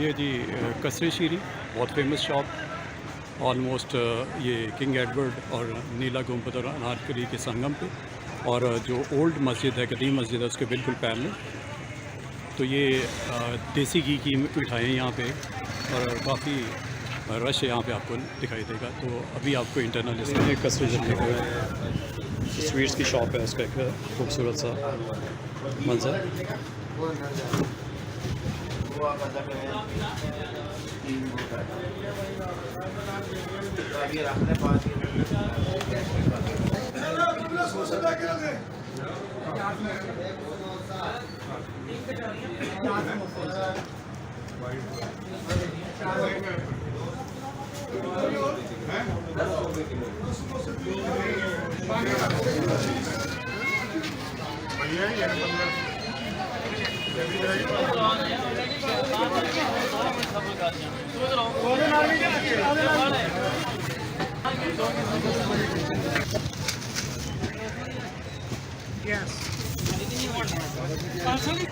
ये जी qasre शीरी बहुत famous shop, almost ये किंग एडवर्ड और नीला गुंबद और अनारकली के संगम पे, और जो ओल्ड मस्जिद है, कदीम मस्जिद है, उसके बिल्कुल पैरेलल। तो ये देसी घी की मिठाइयाँ यहाँ पे, और काफ़ी रश यहाँ पे आपको दिखाई देगा। तो अभी आपको इंटरनल इसमें qasre रखे हुए हैं। स्वीट्स की शॉप है, उसका एक खूबसूरत सा मंजर। Yes.